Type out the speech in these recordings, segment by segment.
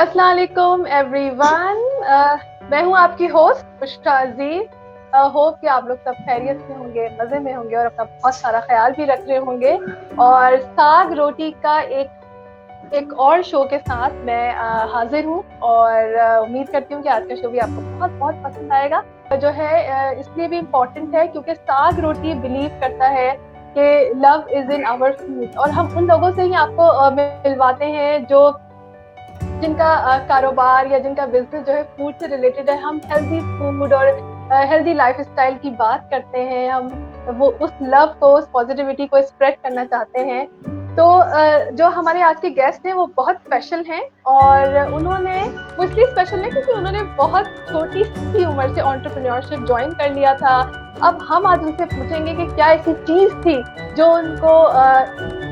अस्सलाम वालेकुम एवरीवन। मैं हूँ आपकी होस्ट बुशरा अजीज। होप कि आप लोग सब खैरियत से होंगे, मज़े में होंगे और अपना बहुत सारा ख्याल भी रख रहे होंगे। और साग रोटी का एक और शो के साथ मैं हाजिर हूँ और उम्मीद करती हूँ कि आज का शो भी आपको बहुत बहुत पसंद आएगा। जो है इसलिए भी इम्पोर्टेंट है क्योंकि साग रोटी बिलीव करता है कि love is in our food, और हम उन लोगों से ही आपको मिलवाते हैं जो जिनका कारोबार या जिनका बिजनेस जो है फूड से रिलेटेड है। हम हेल्दी फूड और हेल्दी लाइफ स्टाइल की बात करते हैं। हम वो उस लव को, उस पॉजिटिविटी को स्प्रेड करना चाहते हैं। तो जो हमारे आज के गेस्ट हैं वो बहुत स्पेशल हैं, और वो इसलिए स्पेशल है क्योंकि उन्होंने बहुत छोटी सी उम्र से एंटरप्रेन्योरशिप ज्वाइन कर लिया था। अब हम आज उनसे पूछेंगे कि क्या ऐसी चीज थी जो उनको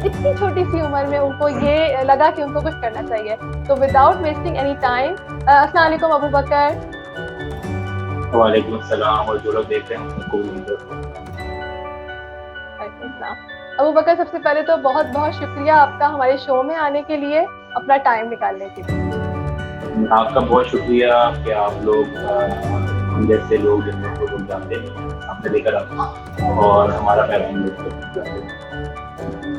इतनी छोटी सी उम्र में उनको ये लगा कि उनको कुछ करना चाहिए। तो विदाउट वेस्टिंग एनी टाइम, अस्सलाम वालेकुम अबू बकर। वालेकुम सलाम। और जो लोग देख रहे हैं उनको भी अबू बकर, सबसे पहले तो बहुत बहुत शुक्रिया आपका हमारे शो में आने के लिए, अपना टाइम निकालने के लिए। आपका बहुत शुक्रिया कि आप लोग हम जैसे लोग जिन लोगों को लोग जानते हैं सामने लेकर आते हैं और हमारा पैगाम लोग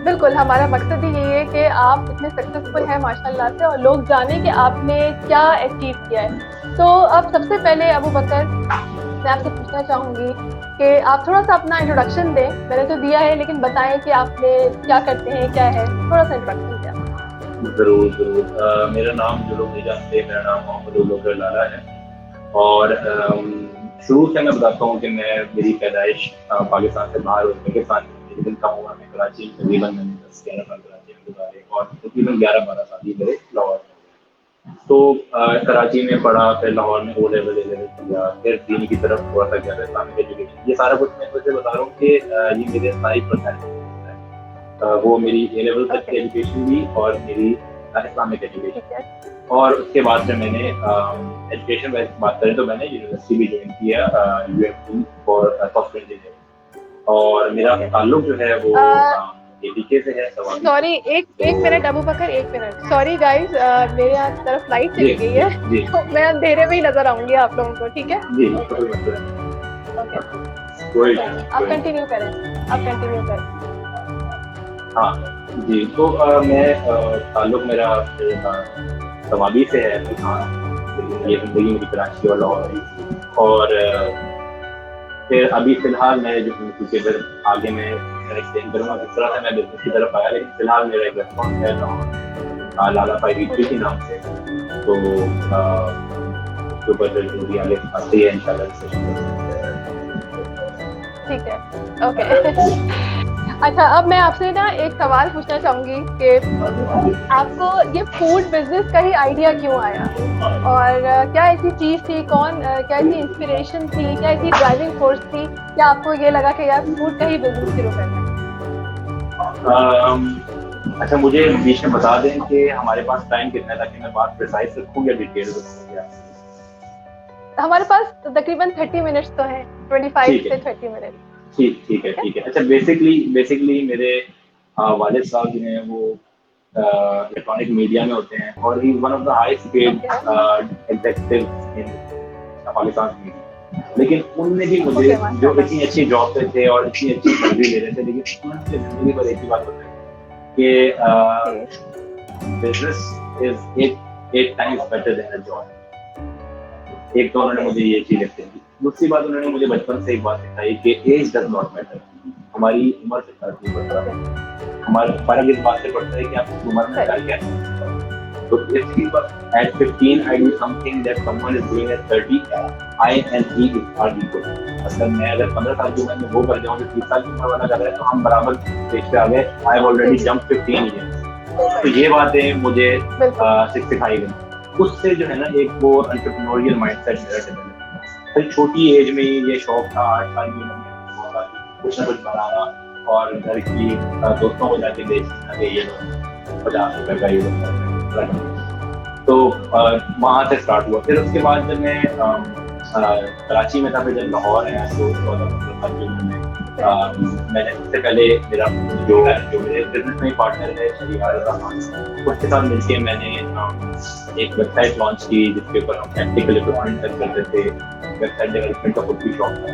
बिल्कुल, हमारा मकसद ही यही है कि आप इतने सक्सेसफुल हैं माशाल्लाह से, और लोग जाने कि आपने क्या अचीव किया है। तो अब सबसे पहले अबू बकर, मैं आपसे पूछना चाहूंगी कि आप थोड़ा सा अपना इंट्रोडक्शन दें। मैंने तो दिया है, लेकिन बताएं कि आपने क्या करते हैं, क्या है, थोड़ा सा इंट्रोडक्शन दिया। जरूर जरूर। मेरा नाम जो लोग नहीं जानते, मेरा नाम मोहम्मद लाला है। और शुरू से मैं बताता हूँ कि मेरी पैदाइश पाकिस्तान से बाहर उज्बेकिस्तान में, लेकिन कम हुआ मैं कराची में, तकरीबन मैंने 10-11 साल कराची में गुजारे और तकरीबन 11-12 साल ही मेरे लाहौर में। तो कराची में पढ़ा, फिर लाहौर में ओ लेवल किया, फिर दीन की तरफ थोड़ा सा गया, इस्लामिक एजुकेशन। ये सारा कुछ मैं तुझे बता रहा हूँ कि ये मेरे सारी पर्सनैलिटी है। वो मेरी ए लेवल तक की एजुकेशन भी और मेरी इस्लामिक एजुकेशन। और उसके बाद से मैंने एजुकेशन में बात करें तो मैंने यूनिवर्सिटी भी ज्वाइन किया, यूएमटी फॉर सॉफ्टवेयर इंजीनियरिंग। और मेरा ताल्लुक जो है वो एपीके से है। सॉरी, एक मिनट अबू बकर, एक मिनट। सॉरी गाइस, मेरे यहाँ तरफ लाइट चली गई है, तो मैं अंधेरे में ही नजर आऊंगी आप लोगों को, ठीक है? जी, आप कंटिन्यू करें। हाँ जी। तो मैं ताल्लुक मेरा तवाबी से है। ये जिंदगी मेरी कराची और लाहौर में। और फिर अभी फिलहाल मैं जो, क्योंकि फिर आगे मैं एक्सप्लेन करूँगा किस तरह से मैं बिजनेस की तरफ आया, लेकिन फिलहाल मेरा एक रेस्टोरेंट है लाहौर, लाला 583 के नाम से। तो उसके ऊपर जो भी आगे आती है इंशाल्लाह। ठीक है, ओके। अच्छा, अब मैं आपसे ना एक सवाल पूछना चाहूंगी कि आपको ये फूड बिजनेस का ही आइडिया क्यों आया, और क्या ऐसी चीज थी, क्या ऐसी इंस्पिरेशन थी, क्या ऐसी ड्राइविंग फोर्स थी कि आपको ये लगा कि यार फूड का ही बिजनेस शुरू करना है? अच्छा, मुझे बीच में बता दें कि हमारे पास टाइम कितना है ताकि मैं बात प्रिसाइज रखूं या डिटेल में? हमारे पास तकरीबन 30 मिनट्स तो हैं, 25 से 30 मिनट। ठीक है। अच्छा, बेसिकली मेरे वालिद साहब जो हैं वो इलेक्ट्रॉनिक मीडिया में होते हैं और ही one of the highest paid executives in Pakistan media. लेकिन उनने भी मुझे जो इतनी अच्छी जॉब पे थे और इतनी अच्छी सैलरी ले रहे थे, लेकिन उन्होंने जिंदगी पर एक ही बात बताई कि business is 8 times better than a job. एक तो उन्होंने मुझे ये चीज लिखी। दूसरी बात, उन्होंने मुझे बचपन से एक बात सिखाई कि एज डज नॉट मैटर। हमारी उम्र से फर्क नहीं पड़ता। हमारा फर्क इस बात से पड़ता है कि आप उम्र में क्या क्या है। तो इसकी बात at 15 I do something that someone is doing at 30, I and he is are equal. मतलब मैं अगर 15 साल की उम्र में वो कर जाऊँ जो 30 साल की उम्र वाला कर रहा है, तो हम बराबर स्टेज पे आ गए। I have already jump 15 years. तो ये बातें मुझे सिखाई गई। उससे जो है ना एक वो एंटरप्रेन्योरियल माइंडसेट मेरा डेवलप। फिर छोटी एज में ये शौक था, 8 साल की उम्र में कुछ ना कुछ बनाना और घर की दोस्तों को जाके बेचना कि ये 50 रुपए का ये तो वहाँ से स्टार्ट हुआ। फिर उसके बाद जब मैं कराची में था, फिर जब लाहौर आया तो 14-15 साल की उम्र में मैंने सबसे पहले मेरा जो मेरे बिजनेस में पार्टनर है शरियार रहमान, उसके साथ मिलके मैंने एक वेबसाइट लॉन्च की जिसके ऊपर हम टेक्निकल इक्विपमेंट तक करते थे। वेबसाइट डेवलपमेंट का खुद भी शॉप था,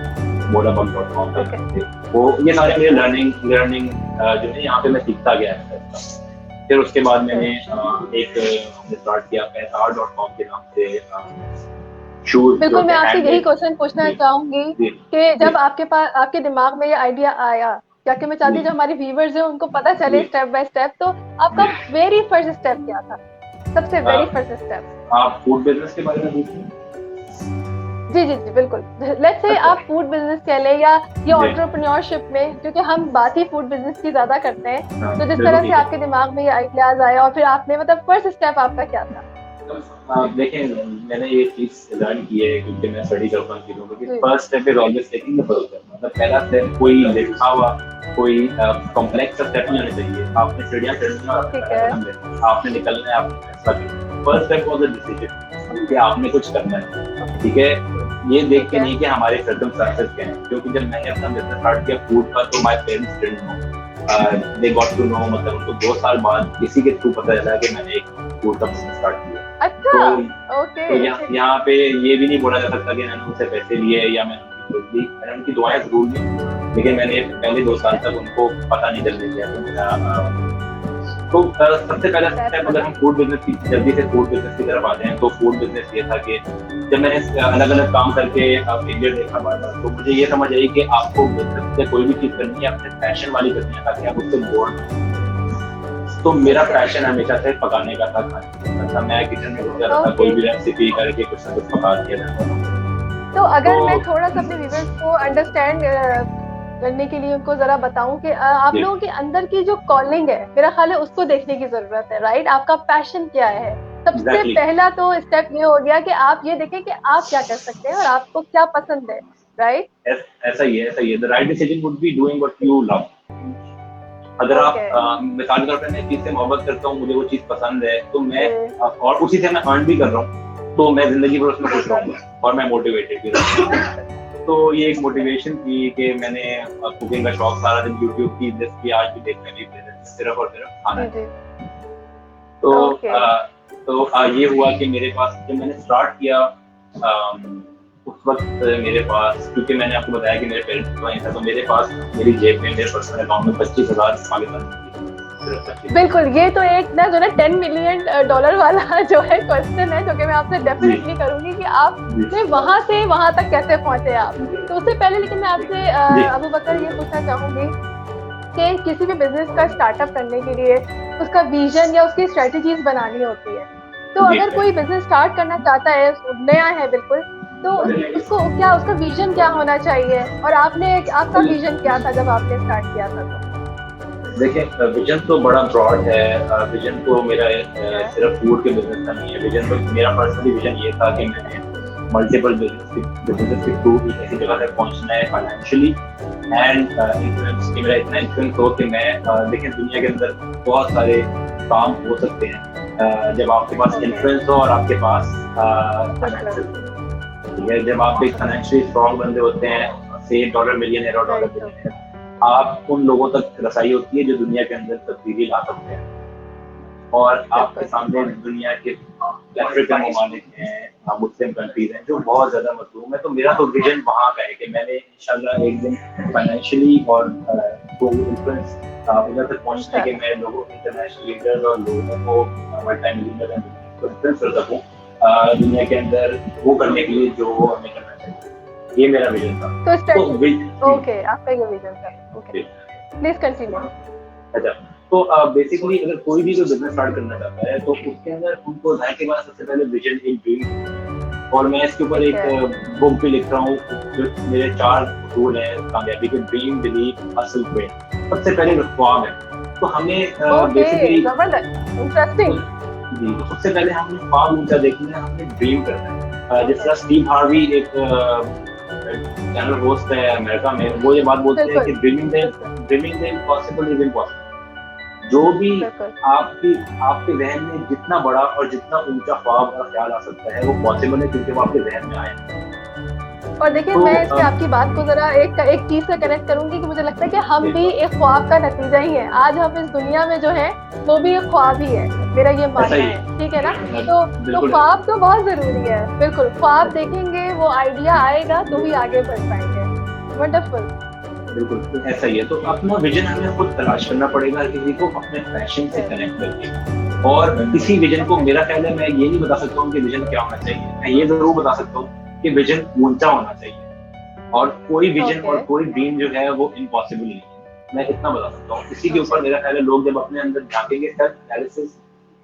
modabug.com पे थे। वो ये सारे मेरे लर्निंग जो है यहाँ पे मैं सीखता गया है। फिर उसके बाद मैंने हमने स्टार्ट किया पैसार.com के नाम से शूज। बिल्कुल, मैं आपसे यही क्वेश्चन पूछना चाहूंगी कि जब आपके पास आपके दिमाग में ये आइडिया आया, क्या कि मैं चाहती हूँ जो हमारे व्यूवर्स हैं उनको पता चले स्टेप बाय स्टेप, तो आपका वेरी फर्स्ट स्टेप क्या था? सबसे वेरी फर्स्ट स्टेप। आप फूड बिजनेस के बारे में पूछ रहे हैं? जी, बिल्कुल। लेट्स से आप फूड बिजनेस कह लें या ये एंटरप्रेन्योरशिप में, क्योंकि हम बात ही फूड बिजनेस की ज्यादा करते हैं, तो जिस तरह से आपके दिमाग में ये आइडियाज आया और फिर आपने मतलब फर्स्ट स्टेप आपका क्या था? देखें, मैंने ये चीज लर्न की है क्योंकि मैं स्टडी करता हूँ चीजों को, कि first step is always taking the first step. मतलब पहला स्टेप कोई लिखा हुआ कोई कॉम्प्लेक्स स्टेप नहीं होना चाहिए। आपने सीढ़ियां चढ़नी है, आपने निकलना है, आपने फैसला करना है। First step was the decision कि आपने कुछ करना है, ठीक है। ये देख के नहीं कि हमारे सर्कमस्टेंसेस क्या हैं, क्योंकि जब मैंने अपना बिजनेस स्टार्ट किया फूड का, तो my parents didn't know, they got to know, मतलब उनको 2 साल बाद किसी के थ्रू पता चला कि मैंने एक फूड का बिजनेस स्टार्ट किया। अच्छा, ओके। तो यहाँ पे ये भी नहीं बोला जा सकता कि मैंने उनसे पैसे लिए या मैंने उनकी दुआएं जरूर ली, लेकिन मैंने पहले 2 साल तक उनको पता नहीं चलने दिया। तो सबसे पहला स्टेप, अगर हम फूड बिजनेस की जल्दी से फूड बिजनेस की तरफ आते हैं, तो फूड बिजनेस ये था कि जब मैंने अलग अलग काम करके फेलियर देखा बार, तो मुझे ये समझ आई कि आपको बिजनेस से कोई भी चीज करनी है अपने पैशन वाली करनी है, ताकि आप उससे बोर ना। तो मेरा पैशन हमेशा से पकाने का था, खाने का। मैं किचन में घुस जाता था, कोई भी रेसिपी करके कुछ ना कुछ पका दिया जाता था। तो अगर मैं थोड़ा सा अपने व्यूअर्स को अंडरस्टैंड करने के लिए उनको जरा बताऊं कि आप लोगों के अंदर की जो कॉलिंग है, मेरा ख्याल है उसको देखने की जरूरत है, राइट? आपका पैशन क्या है? सबसे पहला तो स्टेप ये हो गया कि आप ये देखें कि आप क्या कर सकते हैं और आपको क्या पसंद है, राइट? ऐसा ही है। The right decision would be doing what you love. अगर आप मिसाल के तौर पर मैं चीज से मोहब्बत करता हूँ, मुझे वो चीज पसंद है, तो मैं और उसी से मैं अर्न भी कर रहा हूँ, तो मैं जिंदगी भर उसमें खुश रहूंगा और मैं मोटिवेटेड भी रहूंगा। तो ये एक मोटिवेशन थी कि मैंने कुकिंग का शौक सारा दिन यूट्यूब की रेसिपी आज भी देखने भी सिर्फ और सिर्फ खाना। तो ये हुआ कि मेरे पास जब मैंने स्टार्ट किया उस वक्त मेरे पास, क्योंकि मैंने आपको बताया कि मेरे पेरेंट्स वहीं था, तो मेरे पास मेरी जेब में मेरे पर्सनल अकाउंट में 25,000 पाकिस्तानी। बिल्कुल, ये तो एक ना जो ना $10 मिलियन वाला जो है क्वेश्चन है, जो कि मैं आपसे डेफिनेटली करूंगी कि आप वहां से वहां तक कैसे पहुंचे आप। तो उससे पहले लेकिन मैं आपसे अबू बकर ये पूछना चाहूंगी कि किसी भी बिजनेस का स्टार्टअप करने के लिए उसका विजन या उसकी स्ट्रेटजीज बनानी होती है। तो अगर कोई बिजनेस स्टार्ट करना चाहता है, नया है बिल्कुल, तो उसको क्या, उसका विजन क्या होना चाहिए, और आपका विजन क्या था जब आपने स्टार्ट किया था? तो देखिए, विजन तो बड़ा ब्रॉड है। विजन तो मेरा सिर्फ फूड के बिजनेस का नहीं है। विजन तो मेरा पर्सनली विजन ये था कि मैंने मल्टीपल बिजनेस के थ्रू एक ऐसी जगह तक पहुंचना है फाइनेंशियली एंड इन्फ्लुएंस, कि मेरा इतना इन्फ्लुएंस हो कि मैं देखिए दुनिया के अंदर बहुत सारे काम हो सकते हैं जब आपके पास इन्फ्लुएंस हो और आपके पास जब आप एक फाइनेंशियली स्ट्रॉन्ग बंदे होते हैं, से $1 मिलियनर और $1 बिलियनर, आप उन लोगों तक रसाई होती है जो दुनिया के अंदर तब्दीली ला सकते हैं। और आपके सामने दुनिया के अफ्रीकन ममालिक हैं, मुस्लिम कंट्रीज हैं जो बहुत ज्यादा मशहूर है। तो मेरा तो विजन वहाँ का है कि मैंने इंशाल्लाह एक दिन फाइनेंशियली और इन्फ्लुएंस उधर तक पहुँचने के मैं लोगों इंटरनेशनल लीडर्स और लोगों को इन्फ्लुएंस कर सकूँ दुनिया के अंदर वो करने के लिए जो हमें करना चाहिए। ये मेरा विजन था। तो ओके, आपका ये विजन था। Okay, please continue. अच्छा, तो बेसिकली अगर कोई भी जो बिजनेस स्टार्ट करना चाहता है, तो उसके अंदर उनको जाहिर के बाद सबसे पहले विजन एक ड्रीम, और मैं इसके ऊपर एक बुक भी लिख रहा हूँ जो मेरे 4 रूल हैं कामयाबी के: ड्रीम, बिलीव, हसल, ट्रेन। सबसे पहले ख्वाब है, तो हमें बेसिकली इंटरेस्टिंग जी, तो सबसे पहले हमने ख्वाब ऊंचा देखना है, हमने ड्रीम करना है। जिस तरह स्टीव हार्वी एक चैनल होस्ट है अमेरिका में, वो ये बात बोलते हैं कि dreaming the impossible is impossible. जो भी आपके जहन में जितना बड़ा और जितना ऊंचा ख्वाब और ख्याल आ सकता है वो पॉसिबल है, क्योंकि वो आपके जहन में आया। और देखिए तो मैं इससे आपकी बात को जरा एक चीज से कनेक्ट करूंगी कि मुझे लगता है कि हम भी एक ख्वाब का नतीजा ही है। आज हम इस दुनिया में जो है वो भी एक ख्वाब ही है, मेरा ये ऐसा मानना ही है, ठीक है ना। है, तो बिल्कुल ख्वाब तो बहुत जरूरी है, बिल्कुल ख्वाब देखेंगे, वो आइडिया आएगा तो ही आगे बढ़ पाएंगे। वंडरफुल। बिल्कुल तो ऐसा ही है। तो अपना विजन हमें खुद तलाश करना पड़ेगा, किसी को अपने पैशन से कनेक्ट करके। और किसी विजन को, मेरा ख्याल है, मैं ये नहीं बता सकता हूँ कि विजन क्या होना चाहिए, मैं ये जरूर बता सकता हूँ कि विजन ऊंचा होना चाहिए। और कोई विजन और कोई ड्रीम जो है वो इम्पॉसिबल नहीं है, मैं इतना बता सकता हूँ। इसी के ऊपर मेरा ख्याल है लोग जब अपने अंदर झांकेंगे, सेल्फ एनालिसिस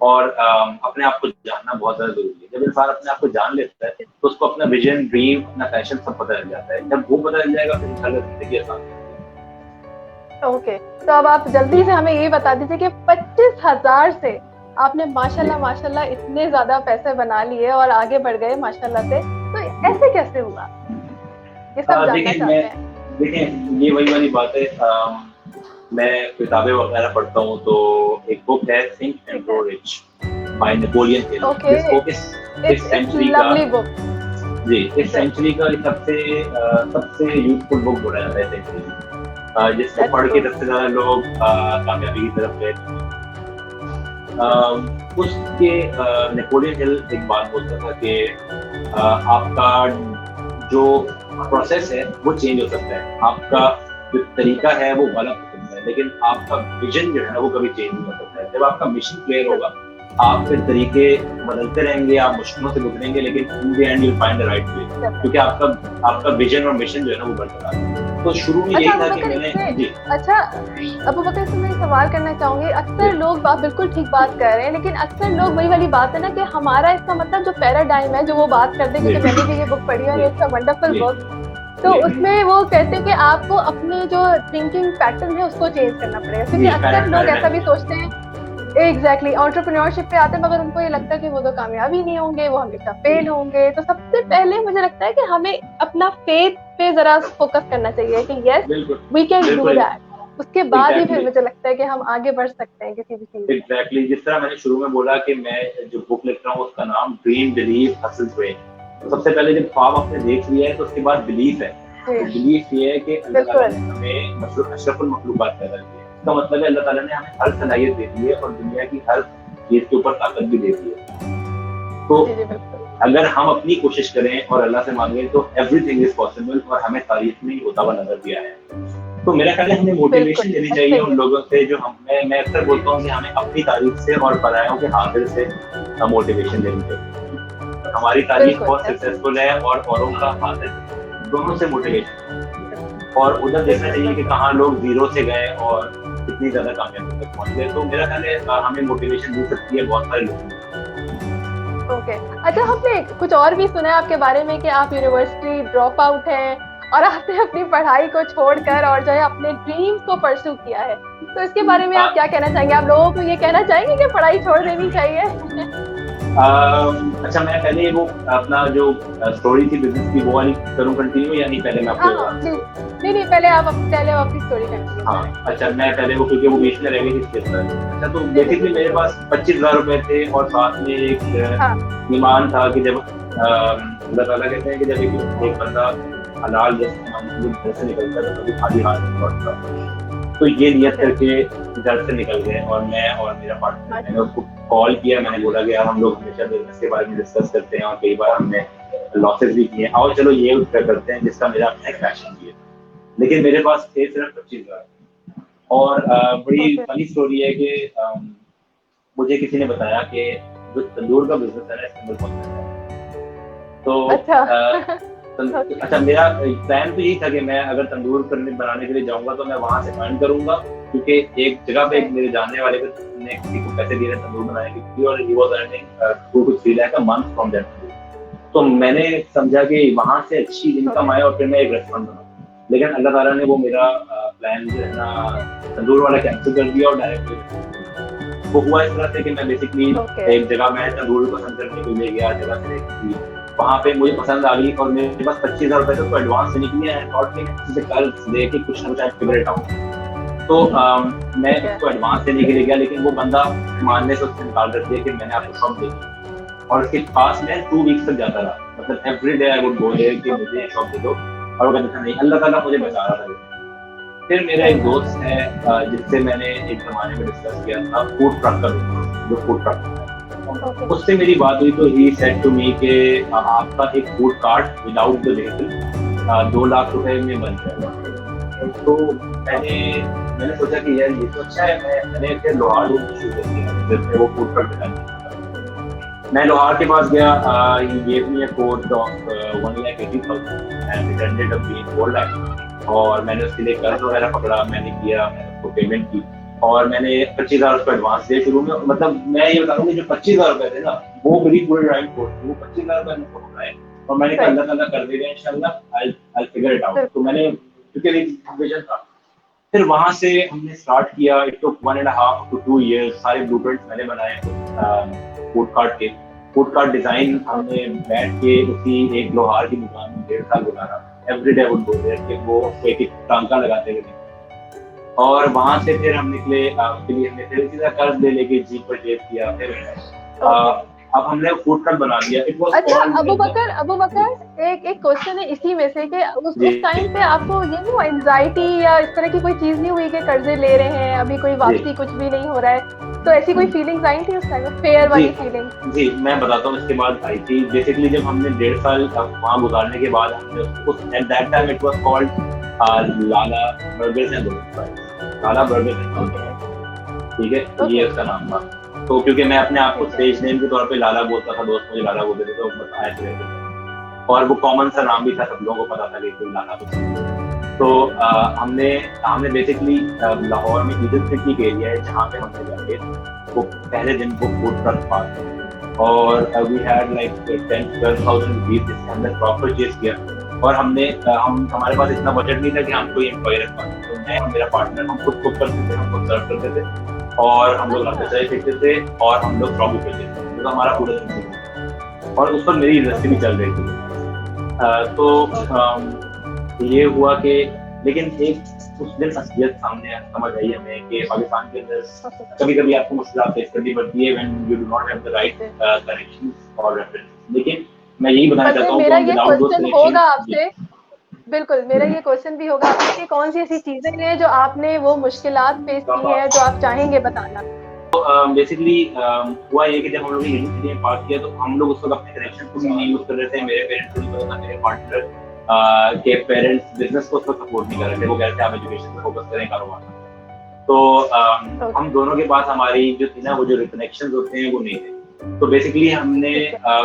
और अपने आप को जानना बहुत ज्यादा जरूरी है। जब इंसान अपने आप को जान लेता है तो उसको अपना विजन, ड्रीम, अपना पैशन सब पता लग जाता है। जब वो पता लग जाएगा फिर इंसान की जिंदगी आसान है। ओके, तो अब आप जल्दी से हमें ये बता दीजिए कि 25,000 से आपने माशाल्लाह माशाल्लाह इतने ज्यादा पैसे बना लिए और आगे बढ़ गए माशाल्लाह से, तो ऐसे कैसे हुआ, ये सब जानना चाहते हैं। देखें ये वही वाली बात है। मैं किताबें वगैरह पढ़ता हूँ, तो एक बुक है think and grow rich by Napoleon Hill. इस बुक इस सेंचुरी का, जी, इस सेंचुरी का सबसे यूजफुल बुक बोला जाता है सेंचुरी, जिसको पढ़ के सबसे ज्यादा लोग कामयाबी की तरफ गए। उसके नेपोलियन हिल एक बात बोलता था कि आपका जो प्रोसेस है वो चेंज हो सकता है, आपका जो तरीका है वो गलत हो सकता है, लेकिन आपका विजन जो है वो कभी चेंज नहीं हो सकता है। जब आपका मिशन क्लियर होगा, आप फिर तरीके बदलते रहेंगे, आप मुश्किलों से गुजरेंगे, लेकिन in the end you find the right way, क्योंकि आपका विजन और मिशन जो है ना वो बरकरार है। तो शुरू में यही था कि मैंने, जी अच्छा अबू बकर से मैं सवाल करना चाहूंगी। अक्सर लोग, आप बिल्कुल ठीक बात कर रहे हैं, लेकिन अक्सर लोग वही वाली बात है ना कि हमारा इसका मतलब जो पैराडाइम है, जो वो बात करते हैं, क्योंकि मैंने भी ये बुक पढ़ी है और इट्स अ वंडरफुल बुक, तो उसमें वो कहते हैं कि आपको अपने जो थिंकिंग पैटर्न है उसको चेंज करना पड़ेगा, क्योंकि अक्सर लोग ऐसा भी सोचते हैं, एग्जैक्टली एंटरप्रेन्योरशिप पे आते हैं मगर उनको ये लगता है कि वो तो कामयाब ही नहीं होंगे, वो हमेशा फेल होंगे। तो सबसे पहले मुझे लगता है कि हमें अपना फेथ पे जरा फोकस करना चाहिए कि yes we can do that, उसके बाद ही फिर मुझे लगता है कि हम आगे बढ़ सकते हैं किसी भी चीज में। एग्जैक्टली, जिस तरह मैंने शुरू में बोला कि मैं जो बुक लिख रहा हूँ उसका नाम ड्रीम बिलीव हसल ट्रेन। तो सबसे पहले जब ख्वाब आपने देख लिया है तो उसके बाद बिलीफ है। तो बिलीफ ये है कि अल्लाह ताला ने हमें अशरफुल मखलूकात पैदा की है। इसका मतलब है अल्लाह ताला ने हमें हर सलाहियत दे दी है और दुनिया की हर चीज के ऊपर ताकत भी दे दी है। तो अगर हम अपनी कोशिश करें और अल्लाह से मांगे तो एवरीथिंग इज पॉसिबल, और हमें तारीफ में होता हुआ नजर भी आया है। तो मेरा ख्याल है हमें मोटिवेशन लेनी चाहिए उन लोगों से जो मैं अक्सर बोलता हूँ कि हमें अपनी तारीफ से और परायों के हाजिर से मोटिवेशन लेनी चाहिए। हमारी तारीफ बहुत सक्सेसफुल है और औरों का हाजिर, दोनों से मोटिवेशन, और उधर देखना चाहिए कि कहाँ लोग जीरो से गए और कितनी ज्यादा कामयाबी तक पहुंच गए। तो मेरा ख्याल है हमें मोटिवेशन मिल सकती है बहुत सारे लोगों को। ओके, अच्छा हमने कुछ और भी सुना है आपके बारे में कि आप यूनिवर्सिटी ड्रॉप आउट हैं और आपने अपनी पढ़ाई को छोड़कर और जो है अपने ड्रीम्स को परस्यू किया है, तो इसके बारे में आप क्या कहना चाहेंगे? आप लोगों को ये कहना चाहेंगे कि पढ़ाई छोड़ देनी चाहिए? अच्छा, मैं पहले वो अपना जो स्टोरी थी बिजनेस की वो वाली करूं कंटिन्यू, या नहीं पहले मैं आपको नहीं पहले आप अपनी स्टोरी कंटिन्यू। हाँ अच्छा, मैं पहले वो, क्योंकि वो बीच में रह गई थी। अच्छा, तो बेसिकली मेरे पास 25,000 रुपए थे और साथ में एक ईमान था कि जब अल्लाह ताला कहते हैं कि जब एक बंदा हलाल घर से निकलता है तो कभी खाली हाथ नहीं लौटता। तो ये नियत करके घर से निकल गए और मैं और मेरा पार्टनर, मैंने उसको कॉल किया, मैंने बोला कि यार हम लोग हमेशा बिजनेस के बारे में डिस्कस करते हैं और कई बार हमने लॉसेस भी किए, आओ चलो ये करते हैं जिसका मेरा अपना एक पैशन भी है। लेकिन मेरे पास थे सिर्फ 25,000। और बड़ी फनी स्टोरी है कि मुझे किसी ने बताया कि जो तंदूर का बिजनेस है ना इसके अंदर बहुत पैसा है। तो अच्छा, मेरा प्लान तो यही था कि मैं अगर तंदूर बनाने के लिए जाऊंगा तो मैं वहां से अर्न करूंगा, क्योंकि एक जगह पे मेरे जानने वाले ने किसी को पैसे दिए तंदूर बनाने के लिए और he was earning 2 to 3 lakh a month from that. तो मैंने समझा कि वहां से अच्छी इनकम आए और फिर मैं एक रेस्टोरेंट बनाऊं। लेकिन अल्लाह ताला ने वो मेरा प्लान जो है ना तंदूर वाला कैंसिल कर दिया और डायरेक्ट वो हुआ इस तरह से कि मैं बेसिकली एक जगह में तंदूर पसंद करने के लिए गया, जगह से वहाँ पे मुझे पसंद आ गई और मेरे पास 25,000 रुपए तो एडवांस देने के लिए है, थॉट कि मैं कल दे के कुछ ना कुछ फिगर इट आउट। तो मैं उसको एडवांस देने के लिए गया, लेकिन वो बंदा मानने से उससे निकाल कर दिया कि मैंने आपको शॉप देखी, और उसके पास मैं 2 वीक्स तक जाता रहा। मतलब every day I would go there कि मुझे शॉप दे दो, और वो कहता था नहीं, अल्लाह ताला मुझे बचा रहा था। फिर मेरा एक दोस्त है जिससे मैंने एक जमाने में डिस्कस किया था फूड ट्रक का बिजनेस, जो फूड ट्रक है, उससे मेरी बात हुई तो ही सेड टू मी कि आपका एक food cart without the vehicle 2 lakh रुपए में बन जाएगा। तो मैंने सोचा कि यार ये तो अच्छा है। मैंने फिर लोहार को शुरू कर दिया जिसमें वो फूड ट्रक डिजाइन किया। मैं लोहार के पास गया, he gave me a quote of 1,80,000 and it ended up being 4 lakh, और मैंने उसके लिए कर्ज वगैरह पकड़ा, मैंने किया, मैंने उसको पेमेंट की, और मैंने 25,000 रुपये एडवांस दिए शुरू में। मतलब मैं ये बता रहा हूँ कि जो 25,000 रुपये थे ना, वो मेरी पूरी ड्राइविंग कोर्स थी, वो 25,000 रुपये मैंने पकड़ाए, और मैंने कहा अल्लाह ताला कर देगा इंशाल्लाह, I'll figure it out। तो मैंने, क्योंकि एक विजन था, फिर वहां से हमने स्टार्ट किया। इट टुक 1.5 to 2 years, सारे ब्लूप्रिंट्स मैंने बनाए फूड कार्ट डिजाइन हमने बैठ के उसी एक लोहार की दुकान में 1.5 साल गुजारा। Every day would go there कि वो एक टांका लगाते हुए, और वहां से फिर हम निकले। उसके लिए हमने फिर सीधा कर्ज ले लेके जीप परचेज किया। फिर अब हमने फूड ट्रक बना लिया। इट वाज अच्छा अबू बकर एक क्वेश्चन है इसी में से कि उस टाइम पे आपको ये नहीं एंजाइटी या इस तरह की कोई चीज नहीं हुई कि कर्जे ले रहे हैं, अभी कोई वापसी कुछ भी नहीं हो रहा है, तो ऐसी कोई फीलिंग्स आई थी उस टाइम में, फेयर वाली फीलिंग? जी मैं बताता हूँ, इसके बाद आई थी। बेसिकली जब हमने 1.5 साल वहाँ गुजारने के बाद हमने उस at that time it was called Lala burgers and fries, Lala burgers and fries, ठीक है, ये उसका नाम था। तो क्योंकि मैं अपने आप को स्टेज नेम के तौर पे लाला बोलता था, दोस्त मुझे लाला बोलते थे, तो बताया थे, और वो कॉमन सा नाम भी था, सब लोगों को पता था कि कोई लाला बोलता। तो हमने बेसिकली लाहौर में ईडन सिटी के एरिया है जहाँ पे हमने जाके वो पहले दिन को फूड ट्रक पार्क, और वी हैड लाइक 10-12,000 रुपीज जिससे हमने प्रॉप परचेज किया। और हमारे पास इतना बजट नहीं था कि हम कोई एम्प्लॉय रख पाते, तो मैं और मेरा पार्टनर हम खुद कुक करते थे, हम खुद सर्व करते थे, और हम लोग रास्ते से सीखते थे, और हम लोग प्रॉप परचेज करते थे, तो हमारा पूरा दिन, और उस पर मेरी इंडस्ट्री भी चल रही थी। तो ये हुआ कि, लेकिन एक उस दिन असलियत सामने समझ आई हमें कि पाकिस्तान के अंदर कभी कभी आपको मुश्किल फेस करनी पड़ती है when you do not have the right connections और रेफरेंसेस। लेकिन मैं यही बताना चाहता हूँ, मेरा ये क्वेश्चन होगा आपसे, बिल्कुल मेरा ये क्वेश्चन भी होगा आपसे कि कौन सी ऐसी चीजें हैं जो आपने वो मुश्किलात फेस की है जो आप चाहेंगे बताना? तो बेसिकली हुआ ये कि जब हम लोग यूनिवर्सिटी में पास किया तो हम लोग उस वक्त अपने कनेक्शन को नहीं यूज कर रहे थे। मेरे पेरेंट्स को नहीं पता था, मेरे पार्टनर के पेरेंट्स बिजनेस को उसको सपोर्ट नहीं कर रहे थे, वो कह रहे थे आप एजुकेशन पे फोकस करें, कारोबार। तो हम दोनों के पास हमारी जो थी ना, वो जो कनेक्शन होते हैं वो नहीं थे। तो बेसिकली हमने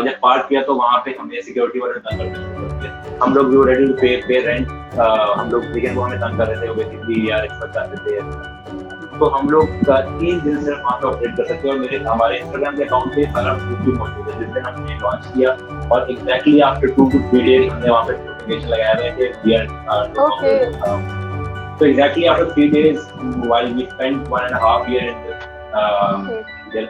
जब पार्ट किया तो वहाँ पे हमें सिक्योरिटी वाले तंग करते थे, हम लोग भी रेडी टू पे रेंट, हम लोग, लेकिन वो हमें तंग कर रहे थे, वो बेसिकली यार एक्सपर्ट चाहते थे। तो हम लोग 3 दिन सिर्फ वहाँ पे ऑपरेट कर सकते हैं, और हमारे इंस्टाग्राम के अकाउंट पे सारा प्रूफ भी मौजूद है। जिस दिन हमने लॉन्च किया और एग्जैक्टली आफ्टर 2 to 3 डेज हमने वहाँ पे नोटिफिकेशन लगाया था कि वी आर तो exactly after 3 days while we spent 1.5 year in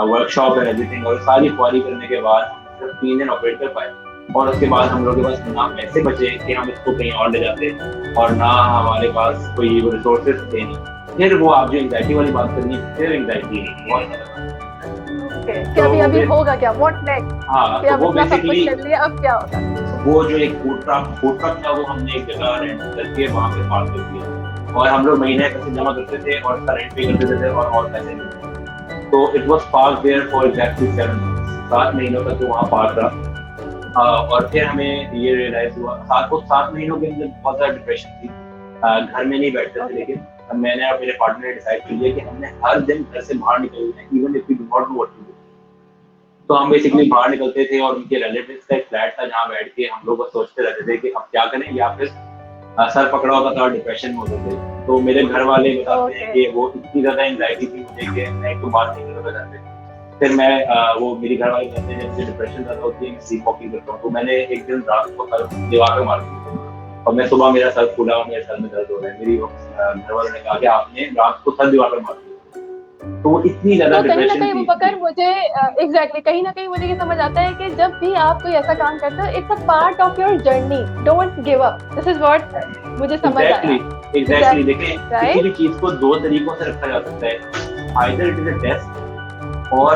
workshop and everything, और सारी क्वारी करने के बाद हम सिर्फ 3 दिन ऑपरेट कर पाए। और उसके बाद हम लोग के पास ना पैसे बचे कि हम इसको कहीं और ले जाते, और ना हमारे पास कोई रिसोर्सेज थे नहीं। फिर वो आप जो एंजाइटी वाली बात करनी है, फिर एंजाइटी क्या अभी होगा क्या, व्हाट नेक्स्ट? हाँ, तो वो बेसिकली अब क्या होगा? वो जो एक फूड ट्रक था वो हमने एक जगह रेंट करके वहाँ पे पार्क कर दिया, और हम लोग महीने पैसे जमा करते थे और उसका रेंट पे कर देते थे और पैसे नहीं। तो it was park there for exactly 7 महीनों तक वहाँ पार्क रहा। और फिर हमें ये रियलाइज हुआ 7 महीनों के अंदर बहुत ज़्यादा डिप्रेशन थी, घर में नहीं बैठते थे। लेकिन मैंने और मेरे पार्टनर ने डिसाइड कर लिया कि हमने हर दिन घर से बाहर निकलना है, even if we do not know what to do. तो हम बेसिकली बाहर निकलते थे, और उनके रिलेटिव्स का एक फ्लैट था जहाँ बैठ के हम लोग सोचते रहते थे कि अब क्या करें, या फिर सर पकड़ा होता था और डिप्रेशन में होते थे। तो मेरे घर वाले बताते हैं कि वो इतनी ज्यादा एंजाइटी थी मुझे कि मैं एक तो बात नहीं कर रहा था। फिर मैं वो मेरे घर वाले कहते हैं जब मुझे डिप्रेशन ज्यादा होती है मैं स्लीप वॉकिंग करता हूँ। तो मैंने एक दिन रात को सर दीवार पे मार दी, और मैं सुबह मेरा सर फूला और मेरे सर में दर्द हो रहा है। मेरी घर वालों ने कहा कि आपने रात को सर दीवार पे मार दी। तो वो इतनी ज्यादा डिप्रेशन थी। बकर मुझे एग्जैक्टली कहीं ना कहीं मुझे ये समझ आता है कि जब भी आप कोई ऐसा काम करते हो, it's a part of your journey, don't give up, this is what मुझे समझ आया। एग्जैक्टली देखिए, किसी भी चीज को 2 तरीकों से रखा जा सकता है, either it is a test और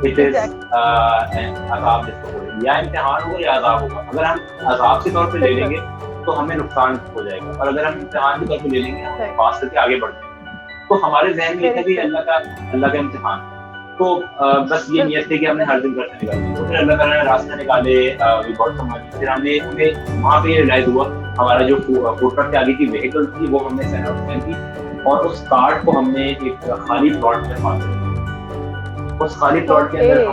इट इज अजाब जिसको बोलते हैं। हैं, या इम्तिहान होगा या अजाब होगा। अगर हम अजाब के तौर पे ले लेंगे तो हमें नुकसान हो जाएगा, और अगर हम इम्तिहान के तौर पे ले लेंगे हम पास करके आगे बढ़ जाएंगे। तो हमारे जहन में ये था कि अल्लाह का इम्तिहान। तो बस ये नियत थी कि हमने हर दिन घर से निकालना। तो फिर अल्लाह ताला ने रास्ते निकाले, वी गॉट सम मनी। फिर हमें वहाँ पे ये रियलाइज हुआ, हमारा जो फूड ट्रक के आगे की व्हीकल थी वो हमने सेल आउट की, और उस कार्ड को हमने एक खाली प्लॉट में पास किया। उस खाली प्लॉट के अंदर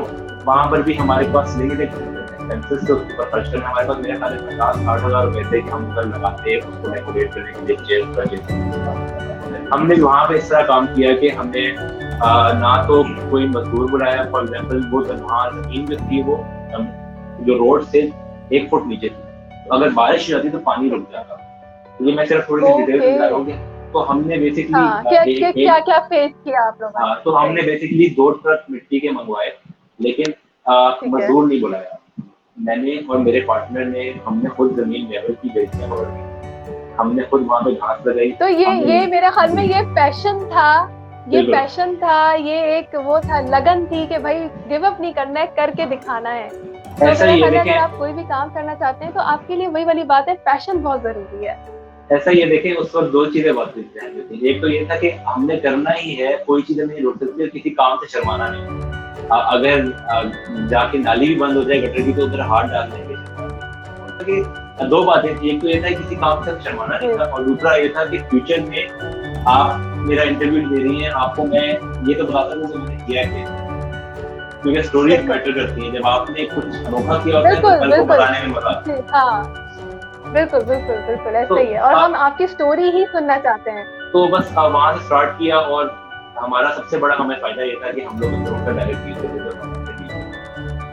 वहाँ पर भी हमारे पास लिमिटेड एक्सपेंसेस थे, उसके ऊपर खर्च करना। हमारे पास मेरे ख्याल 50-60 हज़ार रुपए थे कि हम उधर लगाते, उसको डेकोरेट करने के लिए चेयर पर। हमने वहाँ पे इस तरह काम किया कि हमने ना तो कोई मजदूर बुलाया। फॉर एग्जाम्पल वो वहाँ जमीन जो थी वो जो रोड से 1 फुट नीचे थी, तो अगर बारिश हो जाती तो पानी रुक जाता। तो ये मैं सिर्फ थोड़ी सी डिटेल बता रहा हूँ। तो हमने बेसिकली क्या क्या फेस किया आप लोगों ने? तो हमने बेसिकली 2 ट्रक मिट्टी के मंगवाए, लेकिन मजदूर नहीं बुलाया। मैंने और मेरे पार्टनर ने, हमने खुद जमीन लेवल की, बेचने वगैरह, हमने खुद वहाँ पे घास लगाई। तो ये मेरे ख्याल में ये पैशन था, ये एक वो था, लगन थी कि भाई गिव अप नहीं करना है, करके दिखाना है। तो ऐसा ही है, अगर आप कोई भी काम करना चाहते हैं तो आपके लिए वही वाली बात है, पैशन बहुत जरूरी है। ऐसा ही है। देखिए उस वक्त 2 चीजें बहुत ध्यान देती थी। एक तो ये था कि हमने करना ही है, कोई चीजें नहीं रोक सकती, किसी काम से शर्माना नहीं। अगर जाके नाली भी बंद हो जाए गटर की तो उधर हाथ डाल देंगे। 2 बातें थी, एक तो ये था किसी काम से शर्माना नहीं था, और दूसरा ये था कि फ्यूचर में आप मेरा इंटरव्यू दे रही हैं, आपको मैं ये तो बता सकूं कि मैंने किया क्या, क्योंकि स्टोरीज मैटर करती हैं। जब आपने कुछ अनोखा किया होता है तो कल को बताने में मजा आता है। बिल्कुल ऐसा ही है, और हम आपकी स्टोरी ही सुनना चाहते हैं। तो बस वहाँ से स्टार्ट किया, और हमारा सबसे बड़ा हमें फायदा ये था कि हम लोग अंदर डायरेक्ट डील करते थे,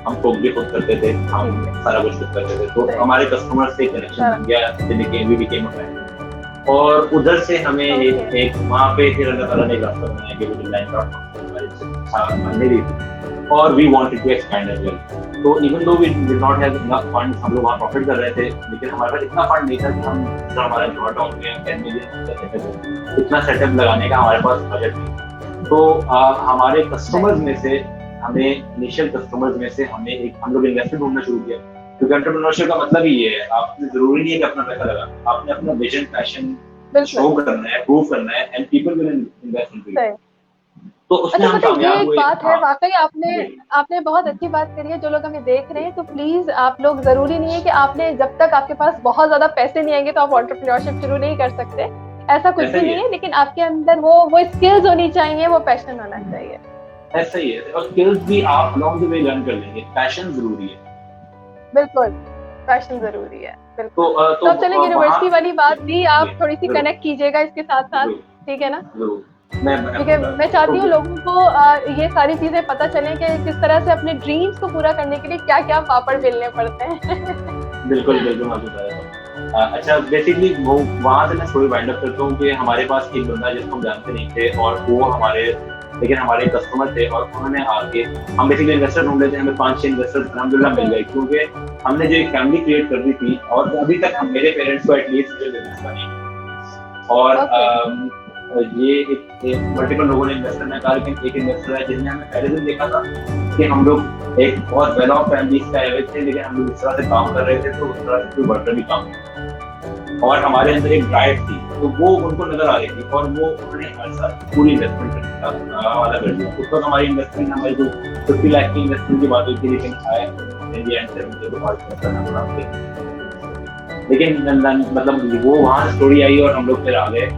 हम कुक भी खुद करते थे, हम सारा कुछ खुद करते थे। तो हमारे कस्टमर से कनेक्शन बन गया, वी बिकेम अ फ्रेंड। और उधर से हमें एक वहाँ पे फिर अल्लाह ताला ने एक रास्ता बनाया कि वो लाइन का बनने दी थी, और we wanted to expand as well. तो even though we did not have enough funds, हम लोग वहाँ प्रॉफिट कर रहे थे, लेकिन हमारे पास इतना फंड नहीं था कि हम हमारा जॉर्ज टाउन में 10 मिलियन इतना सेटअप लगाने का हमारे पास बजट नहीं। तो हमारे कस्टमर्स में से हमें इनिशियल कस्टमर्स में से हमें हम लोग इन्वेस्टर ढूंढना शुरू किया, क्योंकि एंटरप्रेन्योरशिप का मतलब ही ये है, आपने जरूरी नहीं है कि अपना पैसा लगाना, आपने अपना विजन पैशन शो करना है, प्रूव करना है, and people will invest in you. तो उसमें हम कामयाब हुए। बात है वाकई, आपने बहुत अच्छी बात करी है। जो लोग हमें देख रहे हैं तो प्लीज आप लोग, जरूरी नहीं है कि आपने, जब तक आपके पास बहुत ज्यादा पैसे नहीं आएंगे तो आप एंटरप्रेन्योरशिप शुरू नहीं कर सकते, ऐसा कुछ भी नहीं है। लेकिन आपके अंदर वो स्किल्स होनी चाहिए, वो पैशन होना चाहिए। ऐसा ही है, और स्किल्स भी आप अलोंग द वे लर्न कर लेंगे, पैशन जरूरी है। बिल्कुल, पैशन जरूरी है। बिल्कुल। तो चलिए, यूनिवर्सिटी वाली बात भी आप थोड़ी सी कनेक्ट कीजिएगा इसके साथ साथ, ठीक है ना? ठीक है, मैं चाहती हूँ लोगों को ये सारी चीजें पता चले कि किस तरह से अपने ड्रीम्स को पूरा करने के लिए क्या क्या पापड़ बेलने पड़ते हैं। बिल्कुल मैं बता रहा हूँ। अच्छा, बेसिकली वो वहाँ से मैं स्टोरी वाइंड अप करता हूँ कि हमारे पास एक बंदा जिसको हम जानते नहीं थे, और वो हमारे कस्टमर थे, और उन्होंने आके, हम बेसिकली इन्वेस्टर ढूंढ रहे थे, हमें 5-6 इन्वेस्टर अल्हम्दुलिल्लाह मिल गए, क्योंकि हमने जो एक फैमिली क्रिएट कर दी थी, और अभी तक मेरे पेरेंट्स को एटलीस्ट मुझे बिजनेस का नहीं। और ये एक मल्टीपल लोगों ने इन्वेस्टर ने कहा, लेकिन एक इन्वेस्टर है जिसने हमें पहले दिन देखा था कि हम लोग एक बहुत वेल ऑफ फैमिली का एवरेज थे, लेकिन हम लोग इस तरह से काम कर रहे थे तो उस तरह से कोई वर्कर भी काम नहीं, और हमारे अंदर एक ड्राइव थी, तो वो उनको नजर आ रही थी, और वो उन्होंने हमारे साथ पूरी इन्वेस्टमेंट करने का वादा कर दिया। उस वक्त हमारी इन्वेस्टमेंट, हमारी जो 50 लाख की इन्वेस्टमेंट की बात हुई थी, लेकिन मतलब वो वहाँ स्टोरी आई, और हम लोग फिर आ गए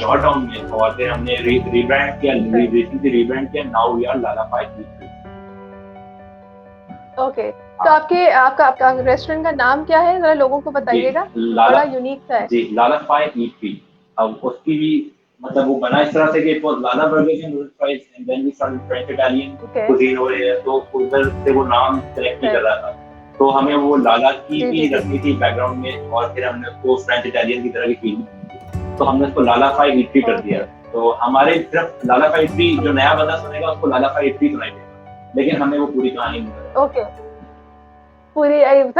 जॉर्ज टाउन में, और फिर हमने रीब्रांड किया, now we are Lala pie eatery. Okay, तो आपका रेस्टोरेंट का नाम क्या है, जरा लोगों को बताइएगा, बड़ा यूनिक सा है। जी, लाला पाई ईटरी। अब उसकी भी मतलब वो बना इस तरह से कि वो लाला burgers and noodles fries, and then we started French Italian cuisine हो रही है, तो उधर से वो नाम सेलेक्ट नहीं कर रहा था, तो हमें वो लाला की भी रखनी थी बैकग्राउंड में, और फिर हमने उसको फ्रेंच इटालियन की तरह की फील, तो हमने उसको लाला पाई ईटरी कर दिया। तो हमारे सिर्फ लाला पाई ईटरी, जो नया बंदा सुनेगा उसको लाला पाई ईटरी सुनाई देगा, लेकिन हमें वो पूरी कहानी नहीं बताई। ओके, पूरी हर चीज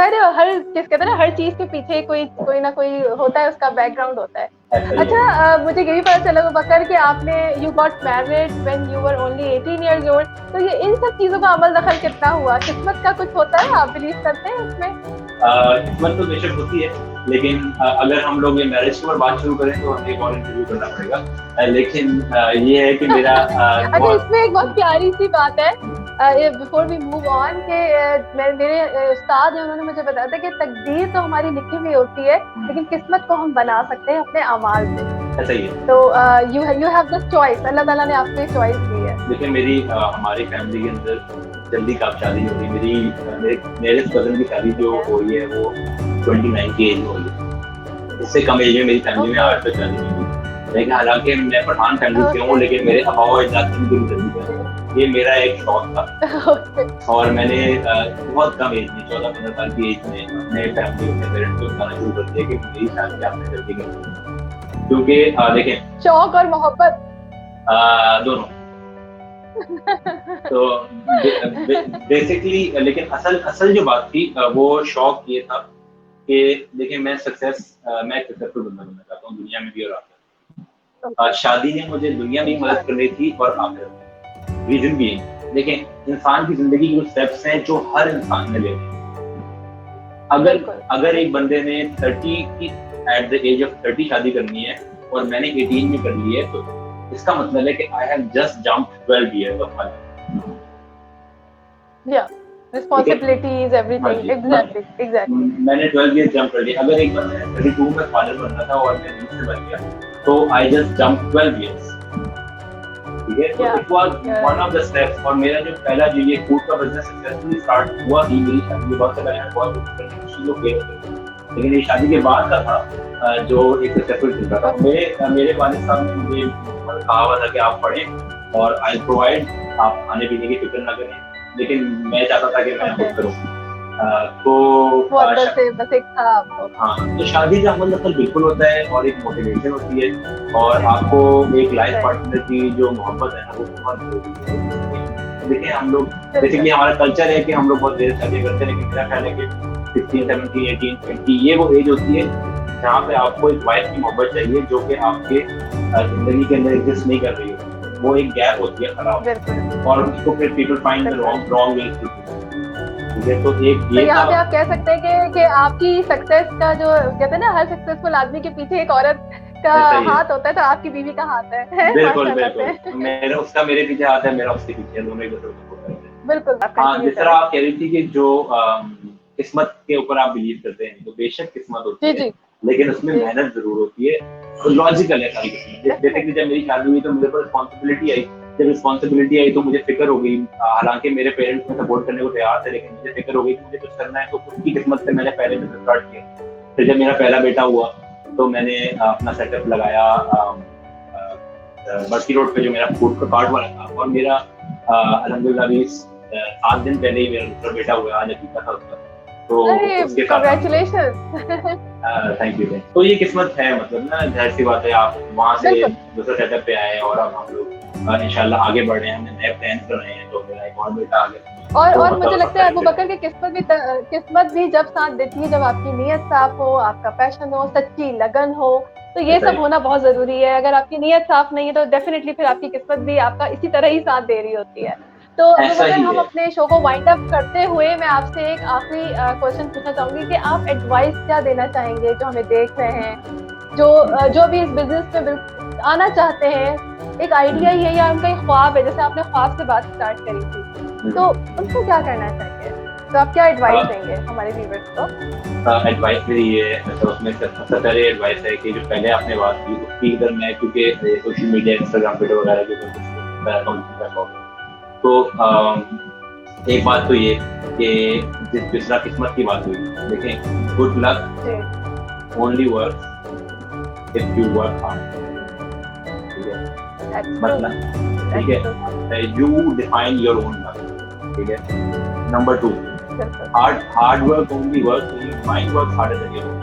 कहते हैं ना, हर चीज के पीछे कोई ना कोई होता है, उसका बैकग्राउंड होता है। अच्छा, मुझे यही पता चला बकर कि आपने you got married when you were only 18 years old, तो ये इन सब चीजों का अमल दखल कितना हुआ? किस्मत का कुछ होता है, आप बिलीव करते हैं इसमें? किस्मत तो बेशक होती है, लेकिन अगर हम लोग ये मैरिज के ऊपर बात शुरू करें तो हमें एक और इंटरव्यू करना पड़ेगा। लेकिन ये है कि मेरा अच्छा, इसमें एक बहुत प्यारी सी बात है बिफोर वी मूव ऑन के मेरे उस्ताद हैं, उन्होंने मुझे बताया था कि तकदीर तो हमारी लिखी हुई होती है, लेकिन किस्मत को हम बना सकते हैं अपने अमाल से। ऐसा ही है। तो यू हैव द चॉइस, अल्लाह ताला ने आपको एक चॉइस दी है। देखिए मेरी हमारी फैमिली के अंदर जल्दी काफ शादी हो रही। मेरे कजन की शादी जो हुई है वो 29 की एज में हुई है। इससे कम एज में मेरी फैमिली में आज तक शादी नहीं हुई। लेकिन हालांकि मैं पठान फैमिली से हूँ, लेकिन मेरे अबाव अजदाद की भी जल्दी कर रहे हैं। ये मेरा एक शौक था और मैंने बहुत कम एज में 14-15 साल की एज में अपने फैमिली अपने पेरेंट्स को बताना शुरू कर दिया कि मेरी शादी आपने जल्दी कर, क्योंकि देखें शौक और मोहब्बत दोनों। तो बेसिकली लेकिन असल जो बात थी वो शौक ये था कि देखिए मैं सक्सेसफुल बंदा बनना चाहता हूँ दुनिया में भी और आखिरत। शादी ने मुझे दुनिया में मदद करनी थी और आखिरत में। रीजन भी है, देखें इंसान की जिंदगी के कुछ स्टेप्स हैं जो हर इंसान ने लेने हैं। अगर एक बंदे ने 30 की एट द एज ऑफ 30 शादी करनी है और मैंने 18 में कर ली है, तो इसका मतलब है कि I have just jumped 12 years of my life. या रिस्पांसिबिलिटीज एवरीथिंग, एग्जैक्टली मैंने 12 इयर्स जंप कर लिया। अगर एक बंदे ने 32 में फादर बनना था और मैं 20 में बन गया, तो आई जस्ट जंप 12 इयर्स। ठीक है, तो it was one of the steps. और मेरा जो पहला जो ये फूड का बिजनेस सक्सेसफुली स्टार्ट हुआ ही मेरी शादी के बाद से। मैंने बहुत चीजों के, लेकिन ये शादी के बाद का था जो एक सक्सेसफुल चल रहा था। मेरे वालिद साहब ने मुझे कहा हुआ था कि आप पढ़ें और आई प्रोवाइड, आप खाने पीने की फिक्र ना करें, लेकिन मैं चाहता था कि मैं खुद करूँ। तो बस एक था आपको। हाँ, तो शादी का अमल दखल बिल्कुल होता है और एक मोटिवेशन होती है, और आपको एक लाइफ पार्टनर की जो मोहब्बत है ना वो बहुत जरूरी है। देखिए हम लोग बेसिकली हमारा कल्चर है कि हम लोग बहुत देर शादी करते हैं, लेकिन मेरा ख्याल है कि 16, 17, 18, 20 ये वो एज होती है जहाँ पे आपको एक वाइफ की मोहब्बत चाहिए जो कि आपके जिंदगी के अंदर एग्जिस्ट नहीं कर रही है। वो एक गैप होती है खराब, और उसको फिर people find the wrong way. तो यहाँ पे आप कह सकते हैं कि आपकी सक्सेस का जो कहते हैं ना, हर सक्सेसफुल आदमी के पीछे एक औरत का हाथ होता है, तो आपकी बीवी का हाथ है। बिल्कुल बिल्कुल, मेरा उसका मेरे पीछे हाथ है, मेरा उसके पीछे, दोनों एक दूसरे को सपोर्ट करते हैं। बिल्कुल। हाँ, जिस तरह आप कह रही थी कि जो किस्मत के ऊपर आप बिलीव करते हैं, तो बेशक किस्मत होती है, लेकिन उसमें मेहनत जरूर होती है। तो लॉजिकल है सारी किस्मत। जैसे कि जब मेरी शादी हुई तो मुझे पर रिस्पॉन्सिबिलिटी आई। जब रिस्पॉन्सिबिलिटी आई तो मुझे फिक्र हो गई। हालांकि मेरे पेरेंट्स में सपोर्ट करने को तैयार थे, लेकिन मुझे फिक्र हो गई कि मुझे कुछ करना है, तो उसकी किस्मत से मैंने पहले बिजनेस स्टार्ट किया। फिर जब मेरा पहला बेटा हुआ तो मैंने अपना सेटअप लगाया बर्सी रोड पे, जो मेरा फूड का कार्ट वाला था। और मेरा अल्हम्दुलिल्लाह अभी 7 दिन पहले ही मेरा दूसरा बेटा हुआ, आज अकीका था उसका। तो उसके कांग्रेचुलेशंस। Thank you. तो ये किस्मत है, मतलब ना, जाहिर सी बात है, आप वहाँ से दूसरा सेटअप पे आए और अब हम लोग इंशाल्लाह आगे बढ़ रहे हैं। हमने नए प्लान कर रहे हैं, तो मेरा एक और बेटा आ गया। और मुझे लगता है अबू बकर की किस्मत भी जब साथ देती है, जब आपकी नीयत साफ हो, आपका पैशन हो, सच्ची लगन हो, तो ये सब होना बहुत जरूरी है। अगर आपकी नीयत साफ नहीं है तो डेफिनेटली फिर आपकी किस्मत भी आपका इसी तरह ही साथ दे रही होती है। तो अगर हम अपने शो को वाइंड अप करते हुए, मैं आपसे एक आखिरी क्वेश्चन पूछना चाहूंगी कि आप एडवाइस क्या देना चाहेंगे जो हमें देख रहे हैं, जो भी इस बिजनेस में आना चाहते हैं, एक आइडिया ही है या उनका एक ख्वाब है, जैसे आपने ख्वाब से बात स्टार्ट करी थी, तो उनको क्या करना चाहिए? तो आप क्या एडवाइस देंगे हमारे व्यूअर्स को? एडवाइस मेरी ये है, मतलब उसमें सबसे पहले एडवाइस है कि जो पहले आपने बात की उसकी, इधर मैं क्योंकि सोशल मीडिया, इंस्टाग्राम, ट्विटर वगैरह के ऊपर, तो एक बात तो ये कि जिस तरह किस्मत की बात हुई, देखें good luck only works if you work hard. ठीक है, मतलब ठीक है, you define your own luck. ठीक है, number 2, hard work only works when your mind works harder than your own.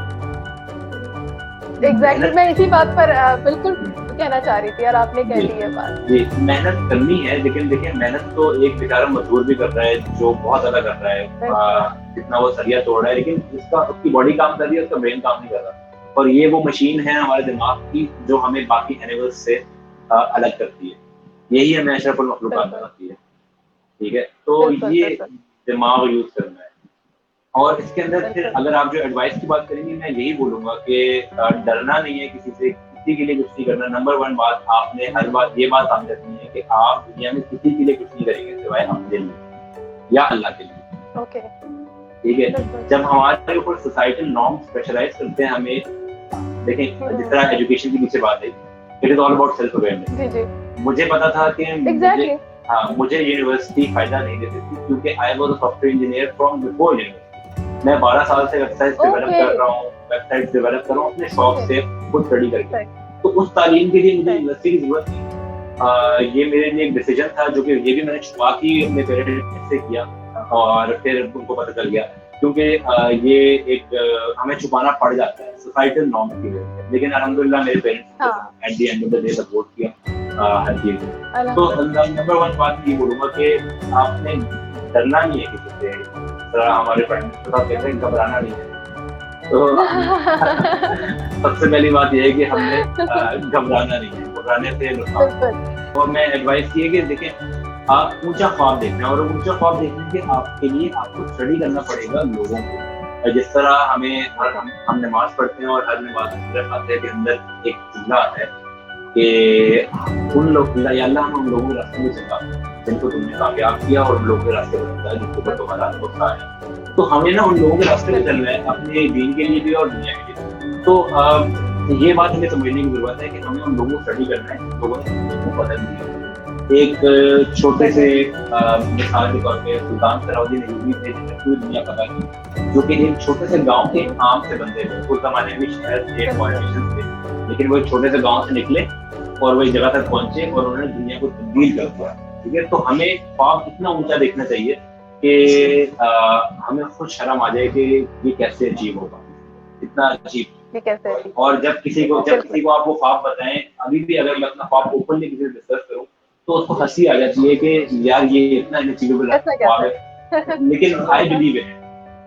Exactly, मैं इसी बात पर बिल्कुल कहना चाह रही थी और आपने कह दी है बात। जी, मेहनत करनी है, लेकिन देखिए मेहनत तो एक बेचारा मजदूर भी कर रहा है जो बहुत ज्यादा कर रहा है, जितना वो सरिया तोड़ रहा है, लेकिन उसकी बॉडी काम कर रही है, उसका ब्रेन काम नहीं कर रहा। और ये वो मशीन है हमारे दिमाग की जो हमें बाकी एनिमल्स से अलग करती है। यही हमें अशरफुल मखलूकात बनाती है। ठीक है, तो ये दिमाग यूज करना है। और इसके अंदर फिर अगर आप जो एडवाइस की बात करेंगे, मैं यही बोलूंगा कि डरना नहीं है किसी से, किसी के लिए कुछ नहीं करना। नंबर 1 बात, आपने हर बात ये बात सामने रखनी है कि आप दुनिया में किसी के लिए कुछ नहीं करेंगे सिवाय अपने लिए या अल्लाह के लिए। ओके, ठीक है। जब हमारे ऊपर सोसाइटल नॉर्म्स प्रेशराइज करते हैं हमें, देखें जिस तरह एजुकेशन के पीछे बात है, it is all about self awareness. मुझे पता था कि मुझे यूनिवर्सिटी फायदा नहीं देती थी क्योंकि I was a software engineer from before university. मैं 12 साल से वेबसाइट डेवलप कर रहा हूँ, अपने शौक से खुद स्टडी करके। तो उस तालीम के लिए मुझे यूनिवर्सिटी की जरूरत नहीं। ये मेरे लिए एक डिसीजन था जो कि ये भी मैंने छुपा के अपने पेरेंट्स से किया और फिर उनको पता चल गया, क्योंकि ये एक हमें छुपाना पड़ जाता है सोसाइटल नॉर्म की वजह से। लेकिन अल्हम्दुलिल्लाह मेरे parents at the end of the day support किया हर चीज में। तो नंबर 1 बात ये बोलूंगा कि आपने डरना नहीं है किसी से। हमारे फ्रेंड कहते हैं घबराना नहीं है। तो सबसे पहली बात यह है कि हमने घबराना नहीं है, घबराने से नुकसान। और मैं एडवाइस ये कि देखें, आप ऊंचा ख्वाब देखना है और ऊंचा ख्वाब देखने के आपके लिए आपको स्टडी करना पड़ेगा लोगों को। जिस तरह हम नमाज पढ़ते हैं और हर नमाज के अंदर एक जुमला आता है कि उन लोग अल्लाह हम उन लोगों के रास्ते में चला जिनको तुमने कामयाब किया और उन लोगों के रास्ते में चला जिनको पर तुम्हारा गुस्सा है। तो हमें ना उन लोगों के रास्ते में चलना है, अपने दीन के लिए भी और दुनिया के लिए। तो ये बात हमें समझने की जरूरत है कि हमें उन लोगों को स्टडी करना है, लोगों को पता नहीं है। एक छोटे से मिसाल के तौर पे सुल्तान सलाउद्दीन अय्यूबी थे जिन्हें पूरी दुनिया पता थी, जो कि एक छोटे से गांव के आम से बंदे थे। उस जमाने में शहर एक पॉलिटिशियन थे, लेकिन वो एक छोटे से गांव से निकले और वो एक जगह तक पहुंचे और उन्होंने दुनिया को तब्दील कर दिया। ठीक है, तो हमें ख्वाब इतना ऊंचा देखना चाहिए कि हमें खुद शर्म आ जाए कि ये कैसे अचीव होगा, इतना अचीव। और जब किसी को आप वो ख्वाब बताएं, अभी भी अगर मैं अपना ख्वाब ओपनली किसी से डिस्कस करूं तो उसको हंसी आ जाती है कि यार ये इतना अचीवेबल ख्वाब है, लेकिन आई बिलीव इन इट।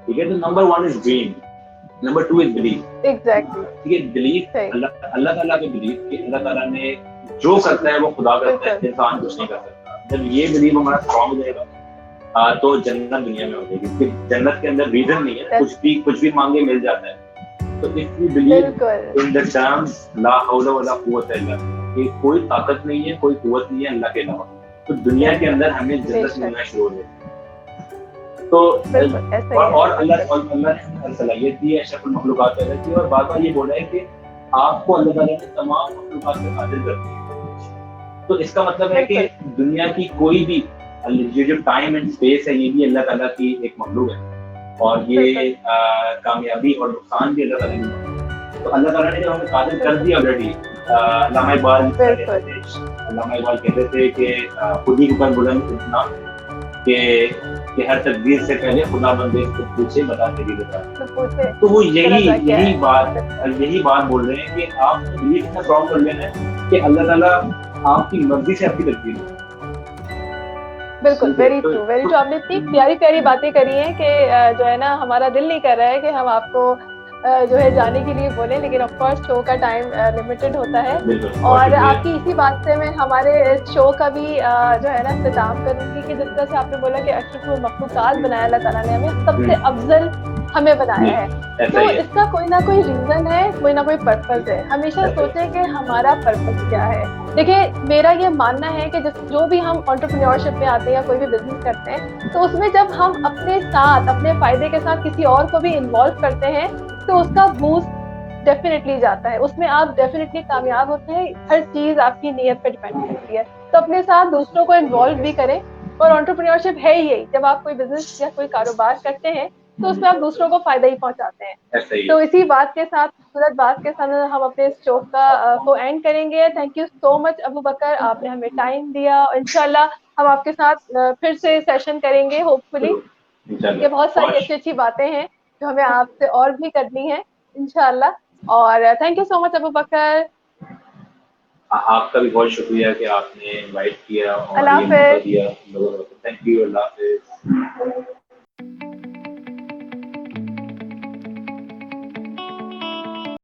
ठीक है, तो number 1 is dream, number 2 is believe. Exactly, ठीक है, बिलीव अल्लाह ताला पे बिलीव कि अल्लाह ताला ने जो करता है वो खुदा करता है, इंसान कुछ नहीं कर सकता। जब ये बिलीव हमारा स्ट्रांग हो जाएगा तो जन्नत दुनिया में हो जाएगी, क्योंकि जन्नत के अंदर रीजन नहीं है, कुछ भी मांगे मिल जाता है। तो if you believe in the terms ला हौला वला कुव्वत इल्ला बिल्लाह, कि कोई ताकत नहीं है, कोई कुव्वत नहीं है अल्लाह के अलावा, तो दुनिया के अंदर हमें जन्नत मिलना शुरू हो जाएगी। तो और अल्लाह ने हमें सलाहियत दी है अशरफुल मखलूकात पैदा की, और बार-बार ये बोला है कि आपको अल्लाह ताला ने तमाम मखलूकात पे कादिर कर दिया। तो इसका मतलब है कि दुनिया की कोई भी जो टाइम एंड स्पेस है, ये भी अल्लाह ताला की एक मखलूक है, और ये कामयाबी और नुकसान भी अल्लाह ताला की। तो अल्लाह ताला ने जब हमें कादिर कर दिया ऑलरेडी, अल्लामा इकबाल कहते थे कि खुद ही ऊपर बुलंद इतना कि हर तकदीर से पहले खुदा बंदे को पूछे बता तेरी बता। तो वो यही बात बोल रहे हैं कि आप बिलीव इतना स्ट्रॉन्ग कर लेना है कि अल्लाह ताला आपकी मर्जी से आपकी तकदीर है। बिल्कुल, वेरी ट्रू। आपने इतनी प्यारी बातें करी हैं कि जो है ना, हमारा दिल नहीं कर रहा है कि हम आपको जो है जाने के लिए बोले, लेकिन ऑफ कोर्स शो का टाइम लिमिटेड होता है। और आपकी इसी बात से मैं हमारे शो का भी जो है ना इख्तिताम करूंगी कि जिस तरह से आपने बोला कि अशरफुल मखलूकात बनाया अल्लाह ताला ने, हमें सबसे अफजल हमें बनाया है। तो इसका कोई ना कोई रीजन है, कोई ना कोई पर्पस है। हमेशा सोचें कि हमारा पर्पस क्या है। देखिए, मेरा ये मानना है कि जो भी हम एंटरप्रेन्योरशिप में आते हैं या कोई भी बिजनेस करते हैं, तो उसमें जब हम अपने साथ, अपने फायदे के साथ किसी और को भी इन्वॉल्व करते हैं तो उसका बूस्ट डेफिनेटली जाता है, उसमें आप डेफिनेटली कामयाब होते हैं। हर चीज आपकी नीयत पे डिपेंड करती है। तो अपने साथ दूसरों को इन्वॉल्व भी करें, और एंटरप्रेन्योरशिप है ही यही, जब आप कोई बिजनेस या कोई कारोबार करते हैं तो उसमें आप दूसरों को फायदा ही पहुंचाते हैं। तो इसी बात के साथ, खूबसूरत बात के साथ हम अपने शो को एंड करेंगे। Thank you so much Abu Bakar, आपने हमें टाइम दिया। इंशाल्लाह हम आपके साथ फिर से सेशन करेंगे, होपफुली। ये बहुत सारी अच्छी बातें हैं जो हमें आपसे और भी करनी है इंशाल्लाह। और thank you so much Abu Bakar. आपका भी बहुत शुक्रिया कि आपने इनवाइट किया और ये मौका दिया लोगों को। थैंक यू, अल्लाह हाफिज़।